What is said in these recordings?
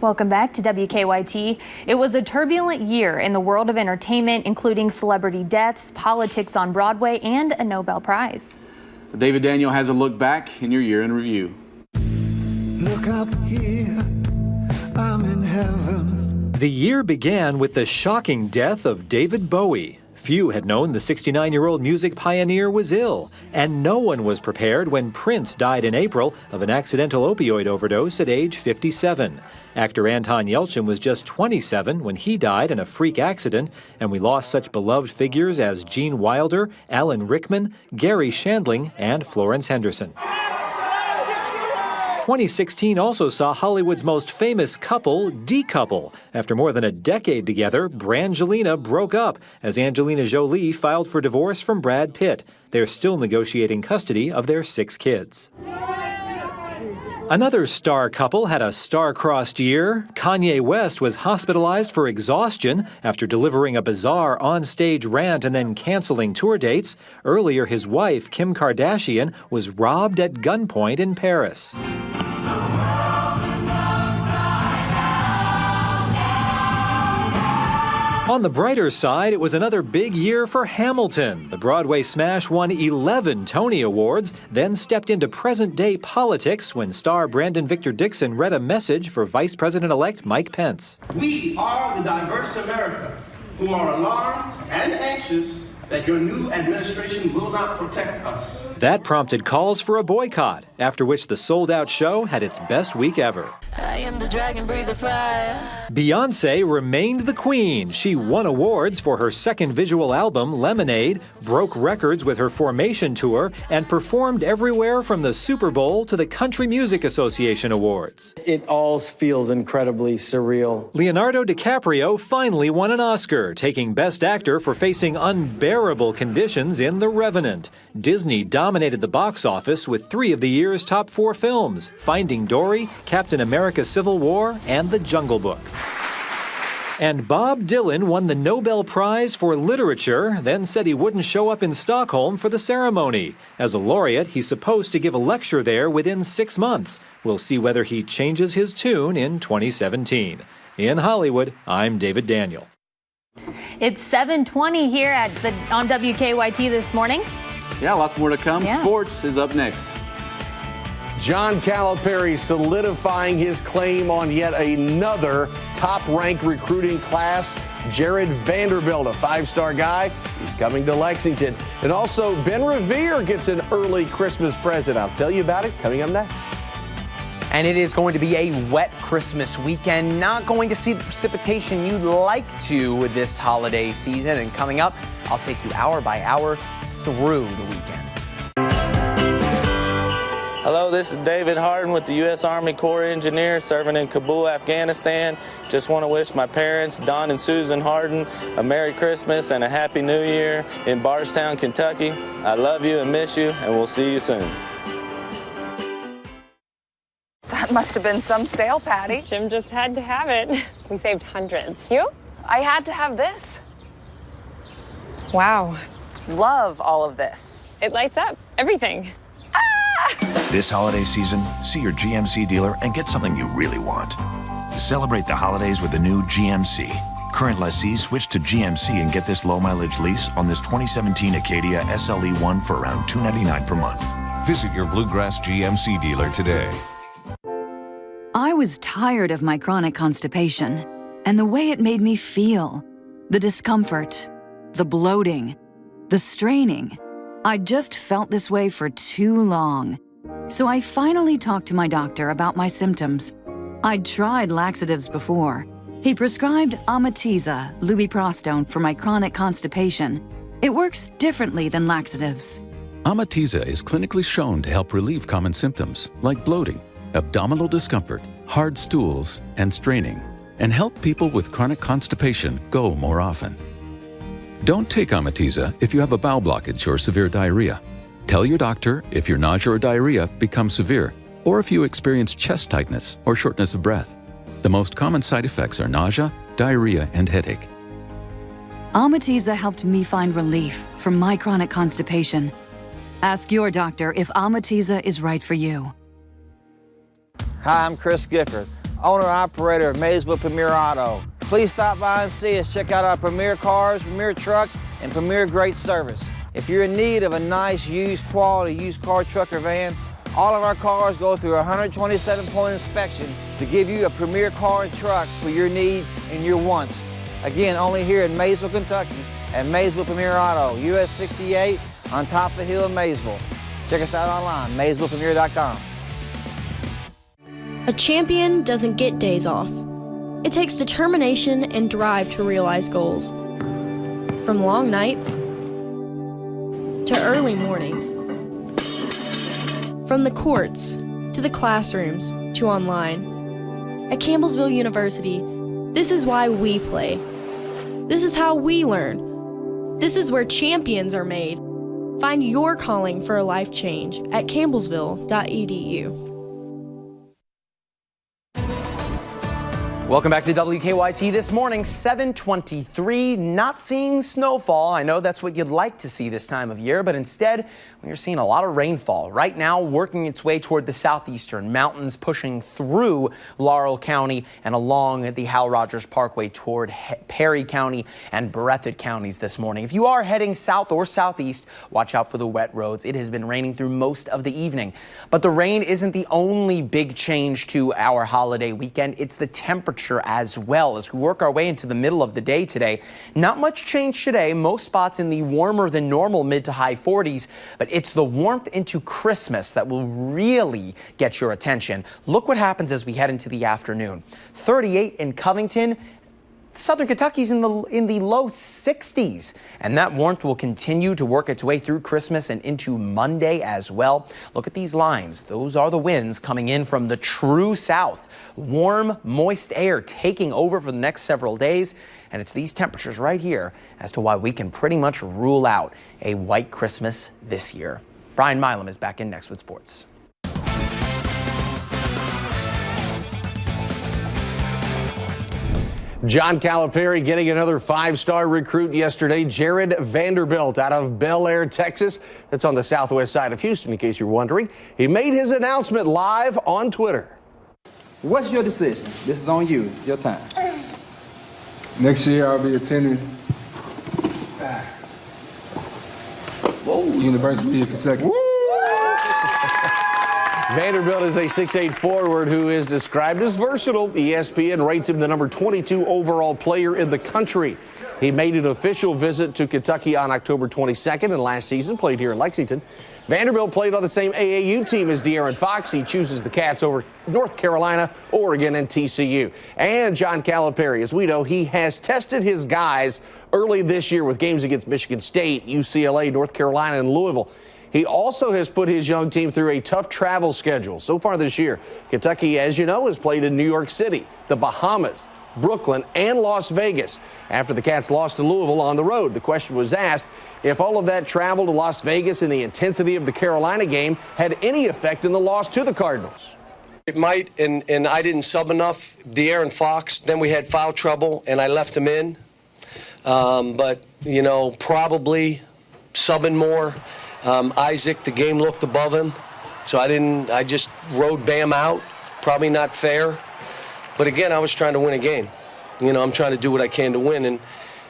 Welcome back to WKYT. It was a turbulent year in the world of entertainment, including celebrity deaths, politics on Broadway, and a Nobel Prize. David Daniel has a look back in your year in review. Look up here, I'm in heaven. The year began with the shocking death of David Bowie. Few had known the 69-year-old music pioneer was ill, and no one was prepared when Prince died in April of an accidental opioid overdose at age 57. Actor Anton Yelchin was just 27 when he died in a freak accident, and we lost such beloved figures as Gene Wilder, Alan Rickman, Gary Shandling, and Florence Henderson. 2016 also saw Hollywood's most famous couple decouple. After more than a decade together, Brangelina broke up as Angelina Jolie filed for divorce from Brad Pitt. They're still negotiating custody of their 6 kids. Another star couple had a star-crossed year. Kanye West was hospitalized for exhaustion after delivering a bizarre on-stage rant and then canceling tour dates. Earlier, his wife, Kim Kardashian, was robbed at gunpoint in Paris. On the brighter side, it was another big year for Hamilton. The Broadway smash won 11 Tony Awards, then stepped into present-day politics when star Brandon Victor Dixon read a message for Vice President-elect Mike Pence. We are the diverse America who are alarmed and anxious that your new administration will not protect us. That prompted calls for a boycott, after which the sold-out show had its best week ever. I am the dragon, breathe the fire. Beyoncé remained the queen. She won awards for her second visual album, Lemonade, broke records with her Formation tour, and performed everywhere from the Super Bowl to the Country Music Association Awards. It all feels incredibly surreal. Leonardo DiCaprio finally won an Oscar, taking Best Actor for facing unbearable conditions in The Revenant. Disney dominated the box office with 3 of the year's top 4 films, Finding Dory, Captain America Civil War, and The Jungle Book. And Bob Dylan won the Nobel Prize for Literature, then said he wouldn't show up in Stockholm for the ceremony. As a laureate, he's supposed to give a lecture there within 6 months. We'll see whether he changes his tune in 2017. In Hollywood, I'm David Daniel. It's 7:20 here on WKYT this morning. Yeah, lots more to come. Yeah. Sports is up next. John Calipari solidifying his claim on yet another top-ranked recruiting class. Jared Vanderbilt, a 5-star guy, he's coming to Lexington. And also, Ben Revere gets an early Christmas present. I'll tell you about it coming up next. And it is going to be a wet Christmas weekend. Not going to see the precipitation you'd like to this holiday season. And coming up, I'll take you hour by hour through the weekend. Hello, this is David Harden with the U.S. Army Corps of Engineers serving in Kabul, Afghanistan. Just want to wish my parents, Don and Susan Harden, a Merry Christmas and a Happy New Year in Bardstown, Kentucky. I love you and miss you, and we'll see you soon. That must have been some sale, Patty. Jim just had to have it. We saved hundreds. You? I had to have this. Wow. Love all of this. It lights up everything. This holiday season, see your GMC dealer and get something you really want. Celebrate the holidays with the new GMC. Current lessees switch to GMC and get this low-mileage lease on this 2017 Acadia SLE1 for around $299 per month. Visit your Bluegrass GMC dealer today. I was tired of my chronic constipation and the way it made me feel. The discomfort, the bloating, the straining. I just felt this way for too long. So I finally talked to my doctor about my symptoms. I'd tried laxatives before. He prescribed Amatiza, lubiprostone, for my chronic constipation. It works differently than laxatives. Amatiza is clinically shown to help relieve common symptoms like bloating, abdominal discomfort, hard stools, and straining, and help people with chronic constipation go more often. Don't take Amatiza if you have a bowel blockage or severe diarrhea. Tell your doctor if your nausea or diarrhea becomes severe, or if you experience chest tightness or shortness of breath. The most common side effects are nausea, diarrhea, and headache. Amatiza helped me find relief from my chronic constipation. Ask your doctor if Amatiza is right for you. Hi, I'm Chris Gifford. owner-operator of Maysville Premier Auto. Please stop by and see us. Check out our Premier cars, Premier trucks, and Premier great service. If you're in need of a nice used quality used car, truck, or van, all of our cars go through a 127-point inspection to give you a Premier car and truck for your needs and your wants. Again, only here in Maysville, Kentucky at Maysville Premier Auto, US 68 on top of the hill in Maysville. Check us out online, MaysvillePremier.com. A champion doesn't get days off. It takes determination and drive to realize goals. From long nights to early mornings. From the courts to the classrooms to online. At Campbellsville University, this is why we play. This is how we learn. This is where champions are made. Find your calling for a life change at campbellsville.edu. Welcome back to WKYT this morning, 7:23. Not seeing snowfall. I know that's what you'd like to see this time of year, but instead, we're seeing a lot of rainfall. Right now, working its way toward the southeastern mountains, pushing through Laurel County and along the Hal Rogers Parkway toward Perry County and Breathitt counties this morning. If you are heading south or southeast, watch out for the wet roads. It has been raining through most of the evening. But the rain isn't the only big change to our holiday weekend. It's the temperature as well as we work our way into the middle of the day today. Not much change today. Most spots in the warmer than normal mid to high 40s, but it's the warmth into Christmas that will really get your attention. Look what happens as we head into the afternoon. 38 in Covington. Southern Kentucky's in the low 60s, and that warmth will continue to work its way through Christmas and into Monday as well. Look at these lines. Those are the winds coming in from the true south. Warm, moist air taking over for the next several days, and it's these temperatures right here as to why we can pretty much rule out a white Christmas this year. Brian Milam is back in next with sports. John Calipari getting another 5-star recruit yesterday, Jared Vanderbilt out of Bel Air, Texas. That's on the southwest side of Houston, in case you're wondering. He made his announcement live on Twitter. What's your decision? This is on you. It's your time. Next year, I'll be attending University of Kentucky. Vanderbilt is a 6'8 forward who is described as versatile. ESPN rates him the number 22 overall player in the country. He made an official visit to Kentucky on October 22nd and last season played here in Lexington. Vanderbilt played on the same AAU team as De'Aaron Fox. He chooses the Cats over North Carolina, Oregon, and TCU. And John Calipari, as we know, he has tested his guys early this year with games against Michigan State, UCLA, North Carolina, and Louisville. He also has put his young team through a tough travel schedule. So far this year, Kentucky, as you know, has played in New York City, the Bahamas, Brooklyn, and Las Vegas. After the Cats lost to Louisville on the road, the question was asked if all of that travel to Las Vegas and the intensity of the Carolina game had any effect in the loss to the Cardinals. It might, and I didn't sub enough. De'Aaron Fox, then we had foul trouble, and I left him in. But, you know, probably subbing more. Isaac, the game looked above him, so I just rode Bam out. Probably not fair. But again, I was trying to win a game. You know, I'm trying to do what I can to win.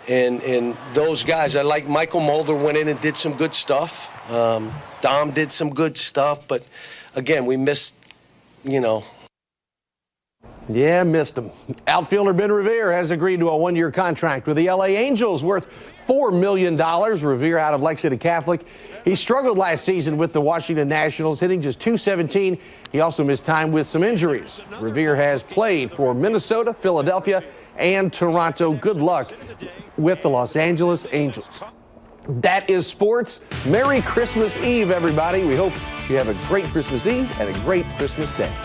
And those guys, I like Michael Mulder went in and did some good stuff. Dom did some good stuff. But again, we missed, you know. Yeah, missed him. Outfielder Ben Revere has agreed to a 1-year contract with the LA Angels worth $4 million. Revere out of Lexington Catholic. He struggled last season with the Washington Nationals, hitting just .217. He also missed time with some injuries. Revere has played for Minnesota, Philadelphia, and Toronto. Good luck with the Los Angeles Angels. That is sports. Merry Christmas Eve, everybody. We hope you have a great Christmas Eve and a great Christmas Day.